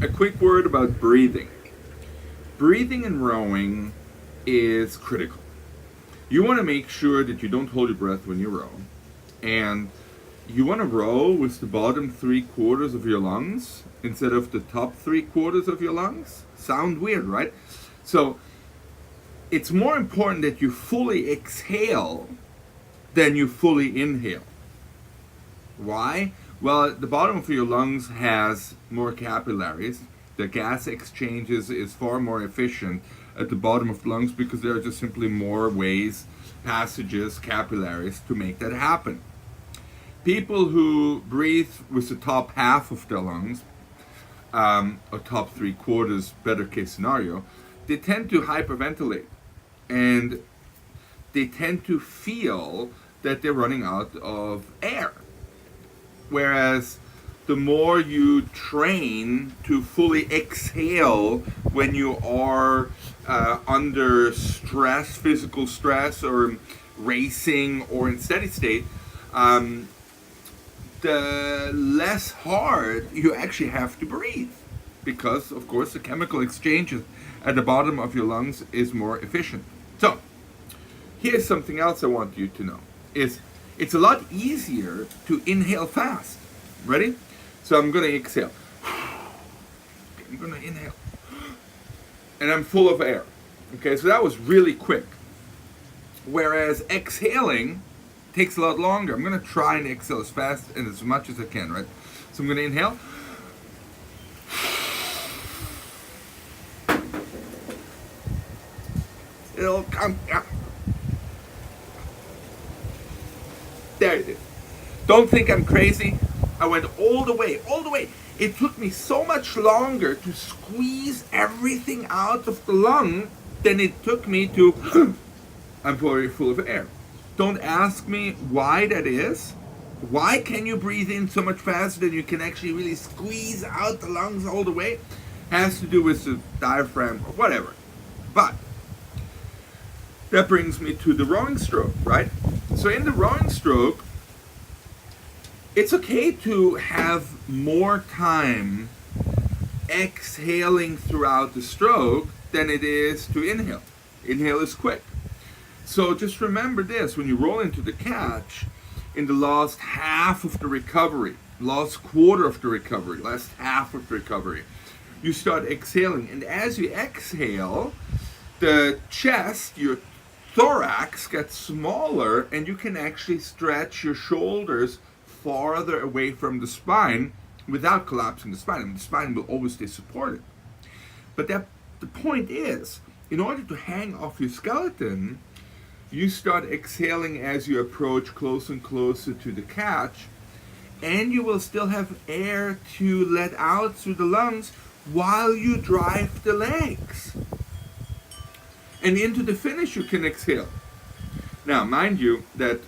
A quick word about breathing. Breathing in rowing is critical. You want to make sure that you don't hold your breath when you row. And you want to row with the bottom 3/4 of your lungs instead of the top 3/4 of your lungs. Sound weird, right? So it's more important that you fully exhale than you fully inhale. Why? Well, the bottom of your lungs has more capillaries. The gas exchanges is far more efficient at the bottom of the lungs because there are just simply more ways, passages, capillaries to make that happen. People who breathe with the top half of their lungs, or top 3/4, better case scenario, they tend to hyperventilate and they tend to feel that they're running out of air. Whereas the more you train to fully exhale when you are under stress, physical stress, or racing, or in steady state, the less hard you actually have to breathe. Because, of course, the chemical exchange at the bottom of your lungs is more efficient. So, here's something else I want you to know. It's a lot easier to inhale fast. Ready? So I'm going to exhale. I'm going to inhale. And I'm full of air. Okay, so that was really quick. Whereas exhaling takes a lot longer. I'm going to try and exhale as fast and as much as I can, right? So I'm going to inhale. It'll come out. There it is. Don't think I'm crazy. I went all the way. It took me so much longer to squeeze everything out of the lung than it took me to I'm very full of air. Don't ask me why that is. Why can you breathe in so much faster than you can actually really squeeze out the lungs all the way? Has to do with the diaphragm or whatever. But that brings me to the rowing stroke, right? So in the rowing stroke, it's okay to have more time exhaling throughout the stroke than it is to inhale. Inhale is quick. So just remember this, when you roll into the catch, in the last half of the recovery, last quarter of the recovery, last half of the recovery, you start exhaling. And as you exhale, the chest, your thorax gets smaller and you can actually stretch your shoulders farther away from the spine without collapsing the spine. I mean, the spine will always stay supported. But the point is, in order to hang off your skeleton, you start exhaling as you approach closer and closer to the catch, and you will still have air to let out through the lungs while you drive the legs. And into the finish you can exhale. Now, mind you that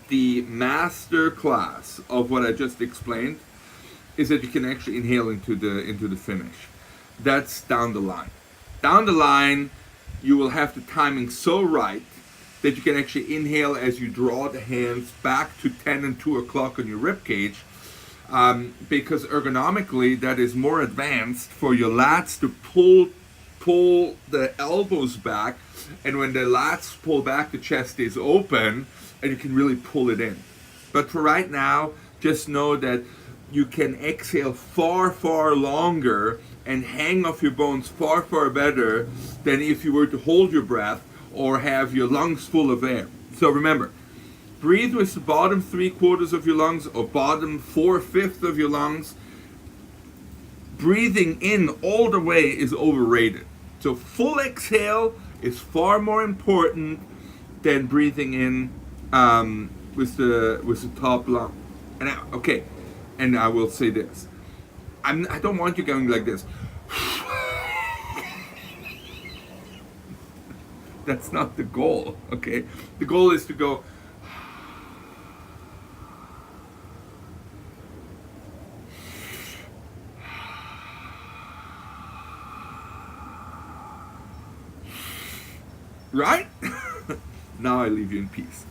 the master class of what I just explained is that you can actually inhale into the finish. That's down the line. Down the line, you will have the timing so right that you can actually inhale as you draw the hands back to 10 and 2 o'clock on your rib cage, because ergonomically that is more advanced for your lats to pull the elbows back, and when the lats pull back, the chest is open and you can really pull it in. But for right now, just know that you can exhale far, far longer and hang off your bones far, far better than if you were to hold your breath or have your lungs full of air. So remember, breathe with the bottom 3/4 of your lungs or bottom 4/5 of your lungs. Breathing in all the way is overrated. So full exhale is far more important than breathing in with the top lung. And I will say this: I don't want you going like this. That's not the goal. Okay, the goal is to go. Right? Now I leave you in peace.